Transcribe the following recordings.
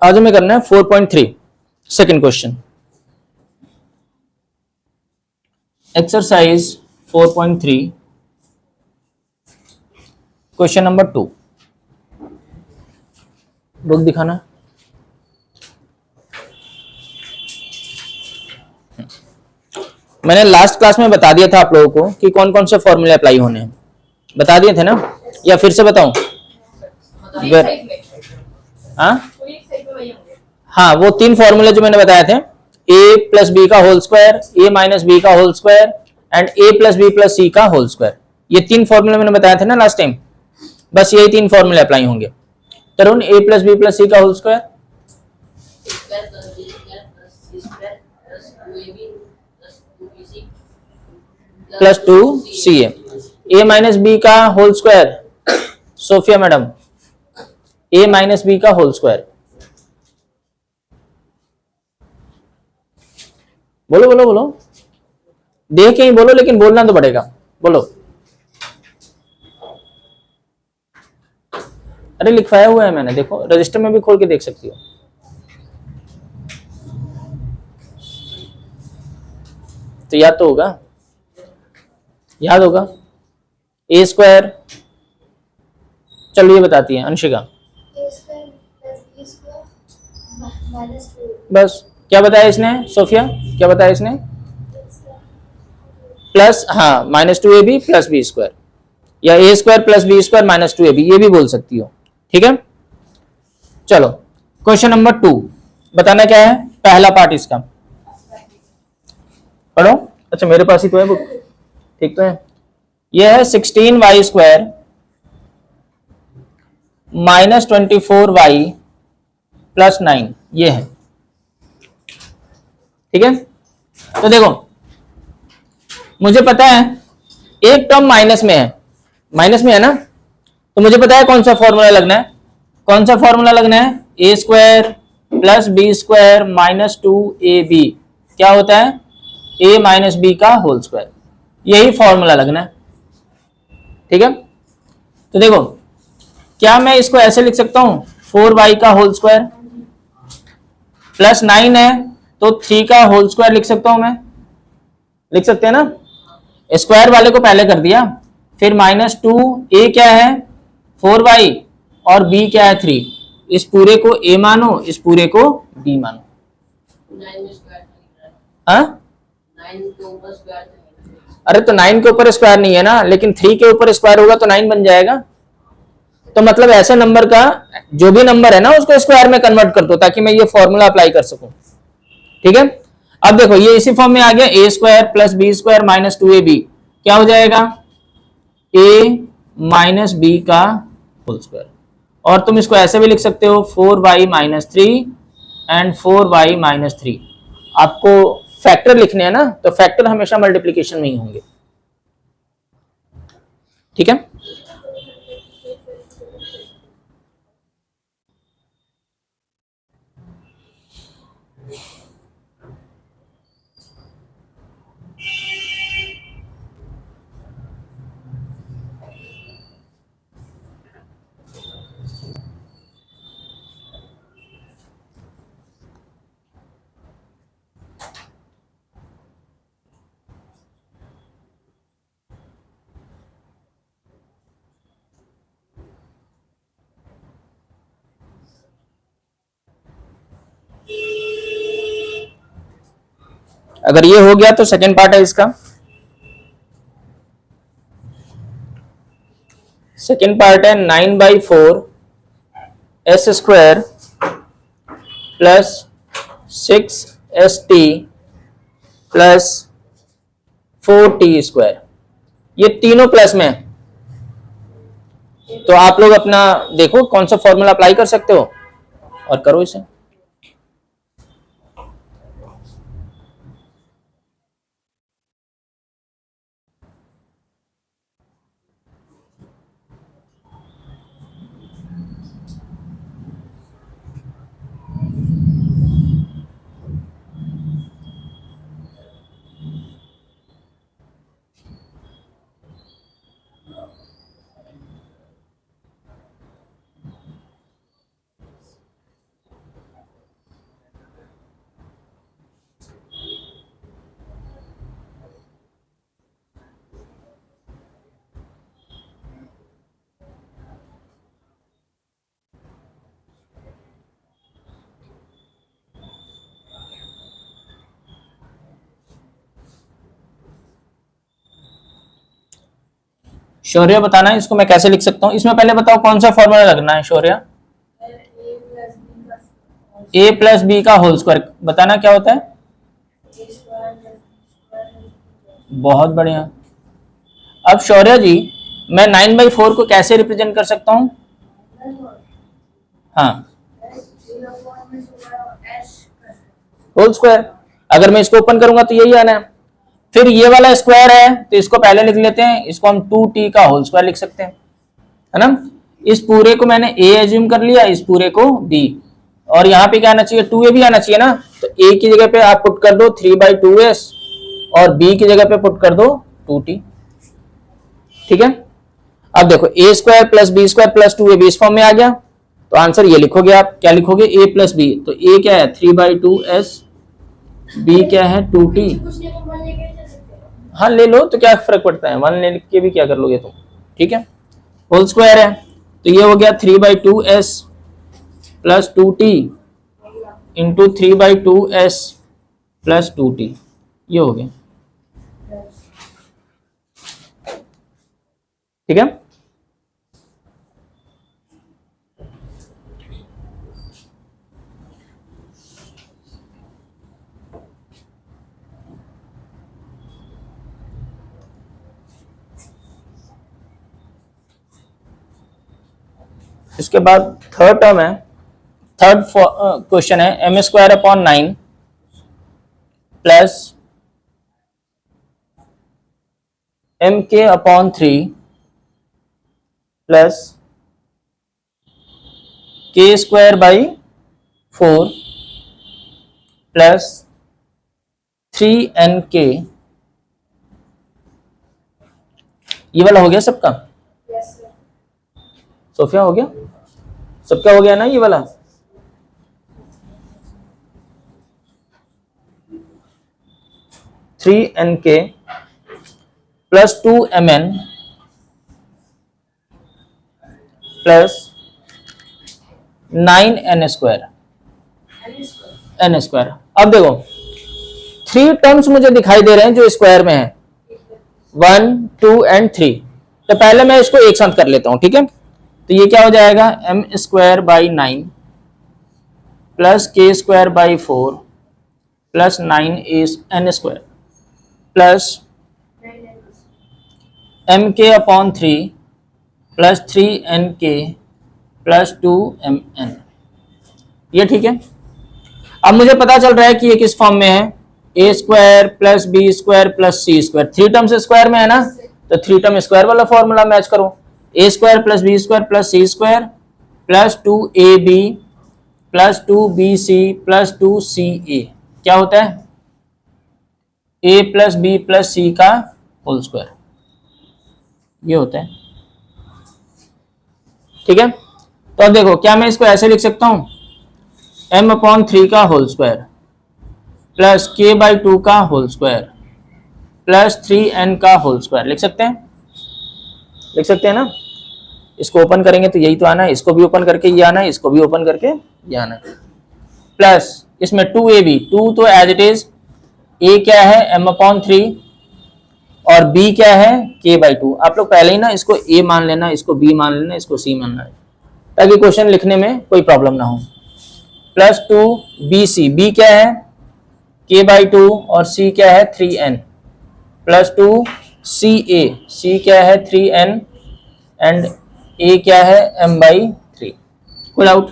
आज हमें करना है 4.3 second question. Exercise 4.3 question number 2। Book दिखाना। मैंने लास्ट क्लास में बता दिया था आप लोगों को कि कौन कौन से फॉर्मूले अप्लाई होने हैं, बता दिए थे ना, या फिर से बताऊं? हाँ हाँ, वो 3 फॉर्मूले जो मैंने बताए थे, a प्लस बी का whole square, a minus b का whole square and a plus B plus सी का होल स्क्वायर, ये 3 फॉर्मूले मैंने बताए थे ना लास्ट टाइम। बस यही 3 फॉर्मूले अप्लाई होंगे। Tarun, a plus B plus सी का whole square plus 2ca, a minus b का whole square, Sophia madam, a minus b का होल स्क्वायर। बोलो बोलो बोलो, देख के ही बोलो, लेकिन बोलना तो पड़ेगा, बोलो। अरे लिखवाया हुआ है मैंने, देखो रजिस्टर में भी खोल के देख सकती हो। तो याद तो होगा, याद होगा। ए स्क्वायर, चलो ये बताती है अंशिका। बस क्या बताया इसने, सोफिया क्या बताया इसने? प्लस, हाँ, minus 2ab plus B square, या a square plus B square minus 2ab, ये भी बोल सकती हो। ठीक है, चलो क्वेश्चन नंबर 2 बताना क्या है, पहला पार्ट इसका पढ़ो। अच्छा मेरे पास ही तो है बुक, ठीक तो है। यह है 16y square minus 24y plus 9, ये है। ठीक है, तो देखो मुझे पता है एक टर्म माइनस में है ना, तो मुझे पता है कौन सा फॉर्मूला लगना है। कौन सा फॉर्मूला लगना है? A square plus B square minus 2ab क्या होता है? a माइनस बी का होल स्क्वायर, यही फॉर्मूला लगना है। ठीक है, तो देखो क्या मैं इसको ऐसे लिख सकता हूं, 4y का होल स्क्वायर प्लस 9 है तो 3 का होल स्क्वायर लिख सकता हूं मैं, लिख सकते हैं ना। स्क्वायर वाले को पहले कर दिया, फिर माइनस 2, ए क्या है 4y और b क्या है 3, इस पूरे को a मानो, इस पूरे को b मानो। हाँ, अरे तो 9 के ऊपर स्क्वायर नहीं है ना, लेकिन 3 के ऊपर स्क्वायर होगा तो 9 बन जाएगा। तो मतलब ऐसे नंबर का जो भी नंबर है ना उसको स्क्वायर में कन्वर्ट कर दो, ताकि मैं ये फॉर्मूला अप्लाई कर सकूं। ठीक है, अब देखो ये इसी फॉर्म में आ गया, a square plus B square minus 2ab क्या हो जाएगा, a माइनस बी का होल स्क्वायर। और तुम इसको ऐसे भी लिख सकते हो 4y minus 3 and 4y minus 3। आपको फैक्टर लिखने हैं ना, तो फैक्टर हमेशा मल्टीप्लीकेशन में ही होंगे। ठीक है, अगर ये हो गया तो सेकेंड पार्ट है इसका। सेकेंड पार्ट है 9/4 S square plus 6st plus 4t square, ये तीनों प्लस में है। तो आप लोग अपना देखो कौन सा फॉर्मूला अप्लाई कर सकते हो और करो इसे। शौर्य बताना इसको मैं कैसे लिख सकता हूँ। इसमें पहले बताओ कौन सा फॉर्मूला लगना है शौर्य। ए प्लस बी का होल स्क्वायर बताना क्या होता है। बहुत बढ़िया। अब शौर्य जी मैं 9/4 को कैसे रिप्रेजेंट कर सकता हूँ। हाँ होल स्क्वायर। अगर मैं इसको ओपन करूंगा तो यही आना है। फिर ये वाला स्क्वायर है तो इसको पहले लिख लेते हैं, इसको हम 2t का होल स्क्वायर लिख सकते हैं, है ना। इस पूरे को मैंने a एज्यूम कर लिया, इस पूरे को b, और यहाँ पे क्या आना चाहिए 2a भी आना चाहिए ना। तो a की जगह पे आप पुट कर दो 3/2s और b की जगह पे पुट कर दो 2t। ठीक है। अब देखो a square plus B square plus 2ab इस फॉर्म में आ गया, तो आंसर ये लिखोगे। आप क्या लिखोगे a प्लस बी, तो a क्या है 3/2s, b क्या है 2t। हाँ ले लो तो क्या फर्क पड़ता है, 1 ले के भी क्या कर लोगे तुम। ठीक है होल स्क्वायर है तो ये हो गया 3/2s plus 2t into 3/2s plus 2t, ये हो गया। ठीक है। इसके बाद थर्ड टर्म है, थर्ड क्वेश्चन है m² / 9 plus mk/3 plus k² / 4 plus 3nk। ये वाला हो गया सबका। सोफिया हो गया, सबका हो गया ना ये वाला। थ्री एन के plus 2mn plus 9n²। n²। अब देखो 3 टर्म्स मुझे दिखाई दे रहे हैं जो स्क्वायर में है, 1 2 एंड 3। तो पहले मैं इसको एक साथ कर लेता हूं। ठीक है तो ये क्या हो जाएगा m²/9 plus k²/4 plus 9n² plus mk/3 plus 3nk plus 2mn। ये ठीक है। अब मुझे पता चल रहा है कि ये किस फॉर्म में है, a² plus b² plus c²। 3 terms square में है ना, तो 3 टर्म स्क्वायर वाला फॉर्मूला मैच करो। a² plus b² plus c² plus 2ab plus 2bc plus 2ca क्या होता है a plus b plus c का होल स्क्वायर, ये होता है। ठीक है तो अब देखो क्या मैं इसको ऐसे लिख सकता हूं m/3 का होल स्क्वायर प्लस k/2 का होल स्क्वायर प्लस 3n का होल स्क्वायर लिख सकते हैं, लिख सकते हैं ना। इसको ओपन करेंगे तो यही तो आना है, इसको भी ओपन करके ये आना है, इसको भी ओपन करके ये आना है। प्लस इसमें 2ab, 2 तो एज इट इज, a क्या है m/3 और b क्या है k/2। आप लोग पहले ही ना इसको a मान लेना, इसको b मान लेना, इसको c मानना है, ताकि क्वेश्चन लिखने में कोई प्रॉब्लम ना हो। प्लस 2bc, b क्या है k/2 और c क्या है 3n प्लस 2ca, c क्या है 3n एंड a क्या है m/3। कोई डाउट,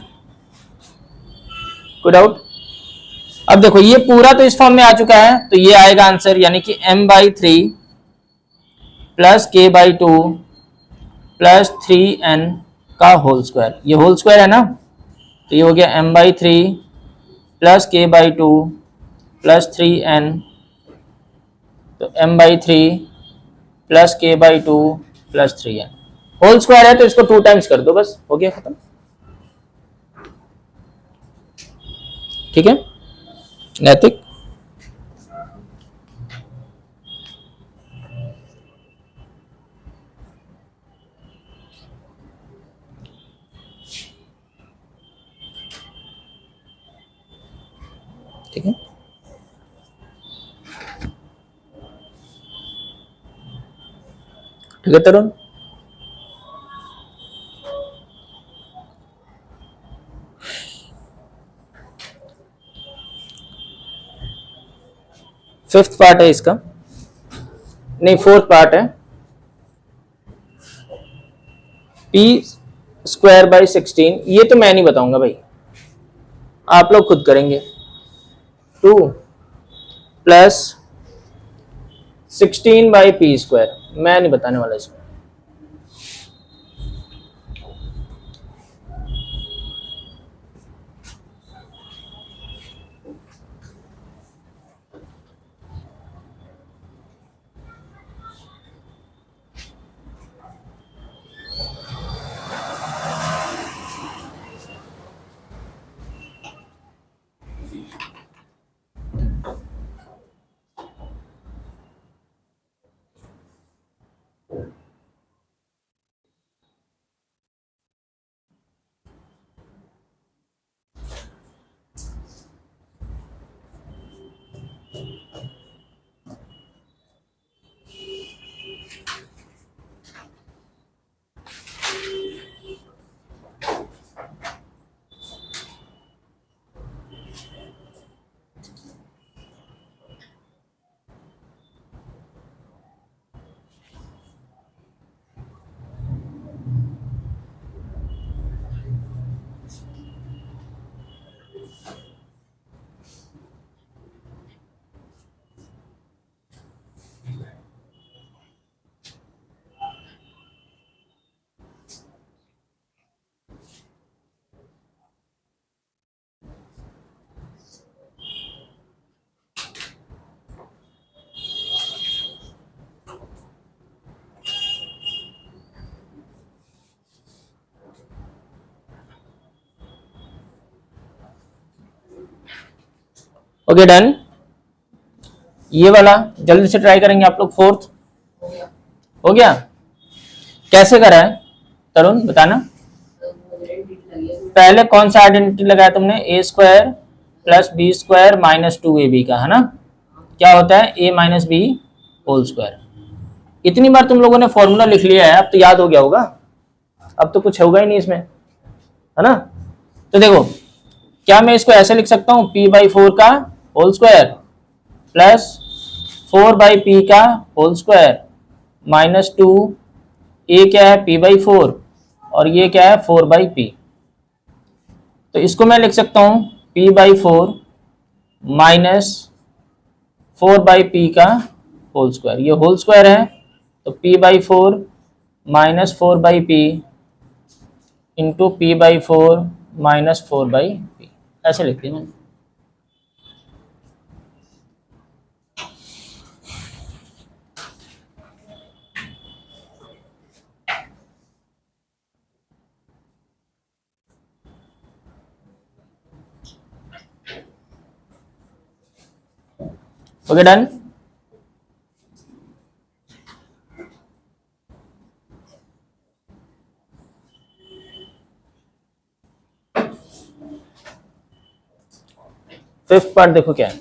कोई डाउट। अब देखो ये पूरा तो इस फॉर्म में आ चुका है, तो ये आएगा आंसर, यानी कि m/3 plus k/2 plus 3n का होल स्क्वायर। ये होल स्क्वायर है ना, तो ये हो गया m/3 plus k/2 plus 3n, तो m/3 plus k/2 plus 3n whole square है, तो इसको 2 टाइम्स कर दो, बस हो गया खत्म। ठीक है नैतिक। ठीक है ठीक है तरुण। फिफ्थ पार्ट है इसका, नहीं फोर्थ पार्ट है। पी स्क्वायर बाई 16, ये तो मैं नहीं बताऊंगा भाई, आप लोग खुद करेंगे। 2 प्लस 16 बाई पी स्क्वायर, मैं नहीं बताने वाला इसमें। Okay done. ये वाला जल्दी से ट्राई करेंगे आप लोग। फोर्थ हो गया, कैसे करा है तरुण बताना। पहले कौन सा आइडेंटिटी लगाया तुमने, a square plus B square minus 2ab का, है ना। क्या होता है a minus b whole square. इतनी बार तुम लोगों ने फॉर्मूला लिख लिया है, अब तो याद हो गया होगा, अब तो कुछ होगा ही नहीं इसमें, है ना। तो देखो, क्या मैं इसको ऐसे लिख सकता हूं, p/4 का होल स्क्वायर प्लस 4/p का होल स्क्वायर माइनस 2, ये क्या है p/4 और ये क्या है 4/p। तो इसको मैं लिख सकता हूं p/4 माइनस 4/p का होल स्क्वायर, ये होल स्क्वायर है तो p/4 minus 4/p into p/4 minus 4/p, ऐसे लिख दिया मैंने। Okay done. फिफ्थ पार्ट देखो क्या है,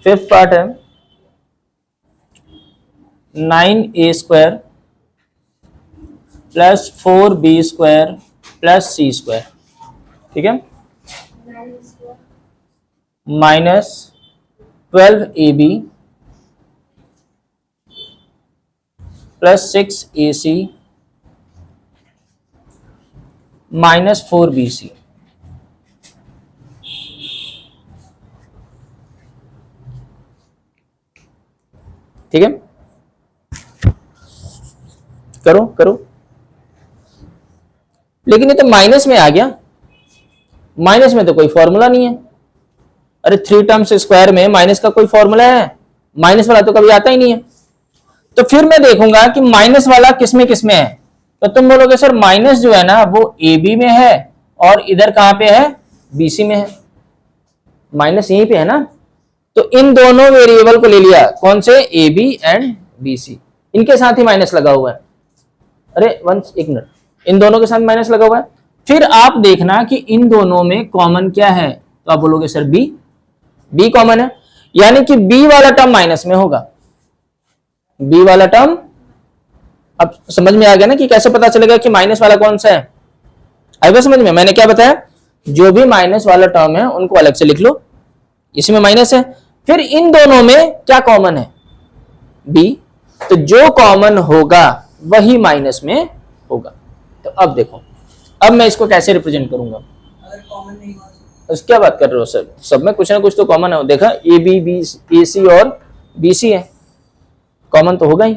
फिफ्थ पार्ट है 9a square plus 4b square plus c square, ठीक है, minus 12ab plus 6ac minus 4bc। ठीक है, करो करो। लेकिन ये तो माइनस में आ गया, माइनस में तो कोई फॉर्मूला नहीं है। अरे 3 टर्म्स स्क्वायर में माइनस का कोई फॉर्मूला है, माइनस वाला तो कभी आता ही नहीं है। तो फिर मैं देखूंगा कि माइनस वाला किसमें किसमें है। तो तुम बोलोगे सर माइनस जो है ना वो ए बी में है और इधर कहां पे है, बी सी में है। माइनस यहीं पे है ना, तो इन दोनों वेरिएबल को ले लिया, कौन से, A B and B C, इनके साथ ही माइनस लगा हुआ है। अरे वंस एक मिनट, इन दोनों के साथ माइनस लगा हुआ है। फिर आप देखना कि इन दोनों में कॉमन क्या है, तो आप बोलोगे सर बी, बी कॉमन है, यानी कि बी वाला टर्म माइनस में होगा। बी वाला टर्म, अब समझ में आ गया ना कि कैसे पता चलेगा कि माइनस वाला कौन सा है। आई बात समझ में, मैंने क्या बताया, जो भी माइनस वाला टर्म है उनको अलग से लिख लो, इसमें माइनस है। फिर इन दोनों में क्या कॉमन है, b, तो जो कॉमन होगा वही माइनस में होगा। तो अब देखो, अब मैं इसको कैसे रिप्रेजेंट करूंगा, अगर कॉमन नहीं हुआ तो क्या बात कर रहे हो सर, सब में कुछ ना कुछ तो कॉमन है। देखा ए बी बी ए सी और बी सी है, कॉमन तो होगा ही।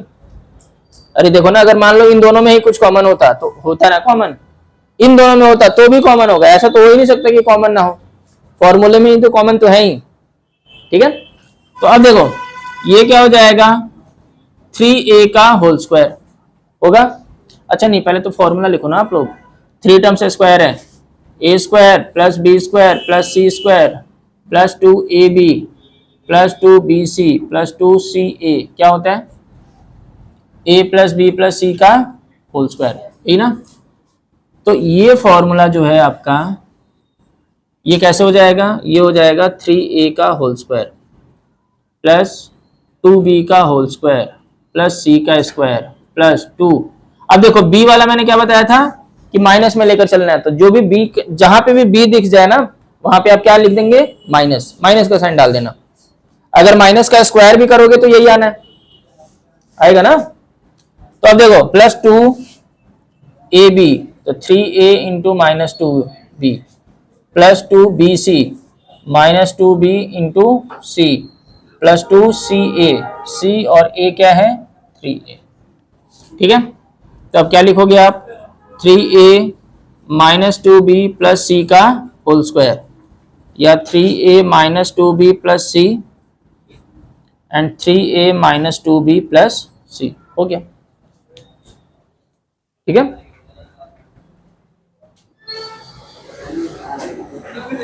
अरे देखो ना, अगर मान लो इन दोनों में ही कुछ कॉमन होता तो होता ना कॉमन, इन दोनों में होता तो भी कॉमन होगा, ऐसा तो हो ही नहीं सकता कि कॉमन ना हो, फॉर्मूले में ही तो कॉमन तो है ही। ठीक है, तो अब देखो ये क्या हो जाएगा, 3a का होल स्क्वायर होगा। अच्छा नहीं, पहले तो फॉर्मूला लिखो ना आप लोग, 3 टर्म से स्क्वायर है, a square plus B square plus C square plus 2ab plus 2bc plus 2ca क्या होता है, a प्लस बी प्लस सी का होल स्क्वायर, यही ना। तो ये फॉर्मूला जो है आपका, ये कैसे हो जाएगा, ये हो जाएगा 3a का होल स्क्वायर प्लस 2b का होल स्क्वायर प्लस c का स्क्वायर प्लस 2। अब देखो b वाला मैंने क्या बताया था कि माइनस में लेकर चलना है, तो जो भी b, जहां पे भी b दिख जाए ना वहां पे आप क्या लिख देंगे, माइनस, माइनस का साइन डाल देना। अगर माइनस का स्क्वायर भी करोगे तो यही आना है, आएगा ना। तो अब देखो प्लस 2ab, तो 3a into minus 2b plus 2bc minus 2b into C plus 2ca, c और a क्या है 3a। ठीक है, तो अब क्या लिखोगे आप, 3a माइनस 2b प्लस सी का होल स्क्वायर, या 3a minus 2b plus c and 3a minus 2b plus c, हो गया। ठीक है,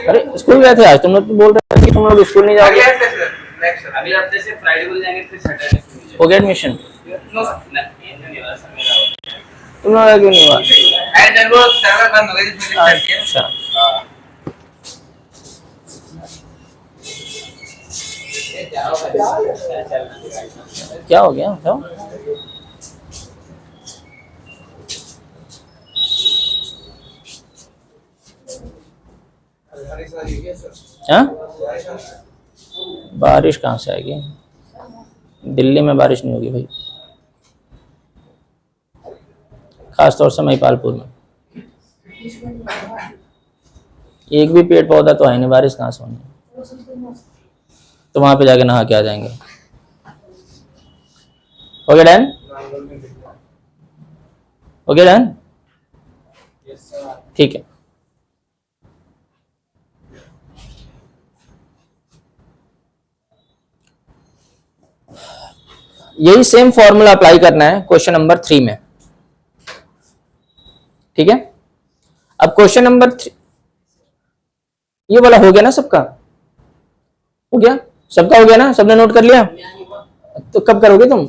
अरे स्कूल गए थे आज, तुम लोग तो बोल रहे थे कि तुम लोग स्कूल नहीं जाओगे। अगले हफ्ते से फ्राइडे को जाएंगे, फिर सैटरडे को हो गया एडमिशन, नो नहीं वाला सर मेरा तुम लोग का क्यों नहीं हुआ। है, जब वो सर्वर बंद हो गया जिसमें स्टार्ट किया। अच्छा, हां ये जाओ भाई, क्या हो गया बताओ। हाँ, बारिश कहाँ से आएगी, दिल्ली में बारिश नहीं होगी भाई, खासतौर से महिपालपुर में एक भी पेड़ पौधा तो है नहीं, बारिश कहाँ से होनी, तो वहां पे जाके नहा के आ जाएंगे। ओके डन, ओके डन, ठीक है। यही सेम फॉर्मूला अप्लाई करना है क्वेश्चन नंबर 3 में। ठीक है, अब क्वेश्चन नंबर 3 ये वाला हो गया ना सबका, हो गया सबका, हो गया ना, सबने नोट कर लिया, तो कब करोगे तुम,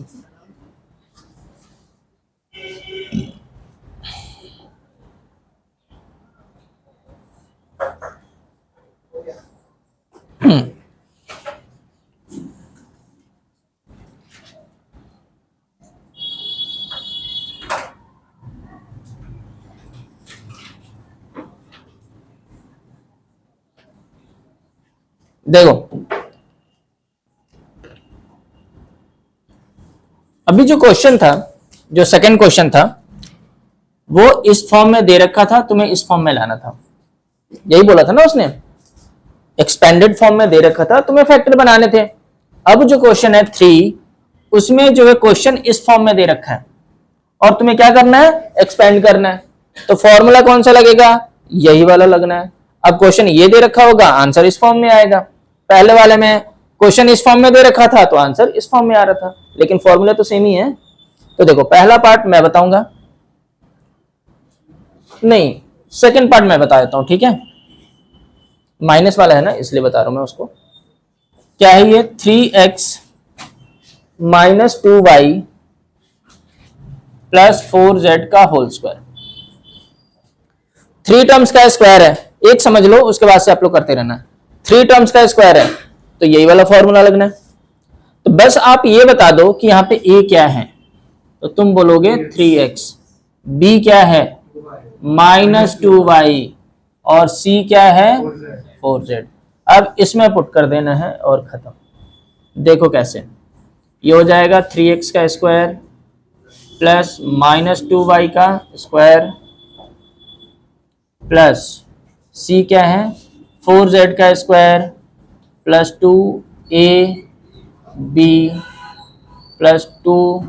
देखो अभी जो क्वेश्चन था, जो सेकंड क्वेश्चन था, वो इस फॉर्म में दे रखा था, तुम्हें इस फॉर्म में लाना था, यही बोला था ना उसने, एक्सपेंडेड फॉर्म में दे रखा था, तुम्हें फैक्टर बनाने थे। अब जो क्वेश्चन है 3, उसमें जो है क्वेश्चन इस फॉर्म में दे रखा है और तुम्हें क्या करना है, एक्सपेंड करना है। तो फॉर्मूला कौन सा लगेगा, यही वाला लगना है। अब क्वेश्चन ये दे रखा होगा, आंसर इस फॉर्म में आएगा। पहले वाले में क्वेश्चन इस फॉर्म में दे रखा था तो आंसर इस फॉर्म में आ रहा था, लेकिन फॉर्मूला तो सेम ही है। तो देखो पहला पार्ट मैं बताऊंगा, नहीं सेकंड पार्ट मैं बता देता हूं, ठीक है, माइनस वाला है ना इसलिए बता रहा हूं मैं उसको। क्या है ये, 3x minus 2y plus 4z का होल स्क्वायर, 3 टर्म्स का स्क्वायर है, एक समझ लो उसके बाद से आप लोग करते रहना। 3 टर्म्स का स्क्वायर है तो यही वाला फॉर्मूला लगना है। तो बस आप ये बता दो कि यहाँ पे a क्या है, तो तुम बोलोगे 3x, b क्या है माइनस 2y और c क्या है 4z। अब इसमें पुट कर देना है और खत्म। देखो कैसे, ये हो जाएगा 3x का स्क्वायर प्लस -2y का स्क्वायर प्लस c क्या है 4z का square plus 2ab plus 2bc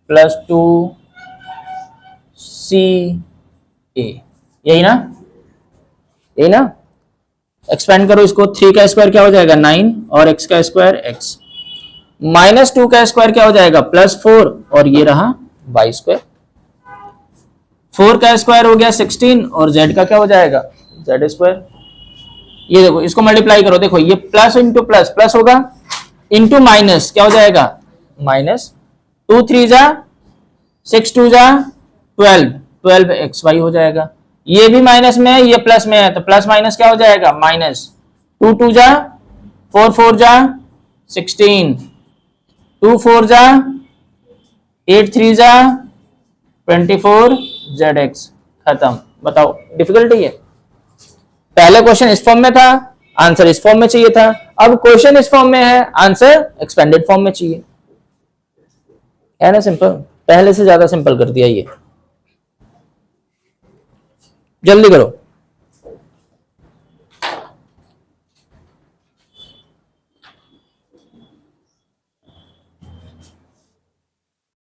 plus 2ca, यही ना, यही ना। एक्सपेंड करो इसको, 3 का स्क्वायर क्या हो जाएगा 9 और x का स्क्वायर x, -2 का स्क्वायर क्या हो जाएगा +4 और ये रहा y स्क्वायर, 4 का स्क्वायर हो गया 16 और z का क्या हो जाएगा z स्क्वायर। ये देखो इसको मल्टीप्लाई करो, देखो ये प्लस इंटू प्लस प्लस होगा इंटू माइनस क्या हो जाएगा माइनस, 2 3 जा 6 2 जा 12 xy हो जाएगा। ये भी माइनस में है, ये प्लस में है, तो प्लस माइनस क्या हो जाएगा माइनस, 2 2 जा 4 4 जा 16, 2 4 जा 8 3 जा 24 zx, खत्म। बताओ डिफिकल्टी है? पहले क्वेश्चन इस फॉर्म में था, आंसर इस फॉर्म में चाहिए था, अब क्वेश्चन इस फॉर्म में है, आंसर एक्सपेंडेड फॉर्म में चाहिए, है ना सिंपल। पहले से ज्यादा सिंपल कर दिया ये, जल्दी करो।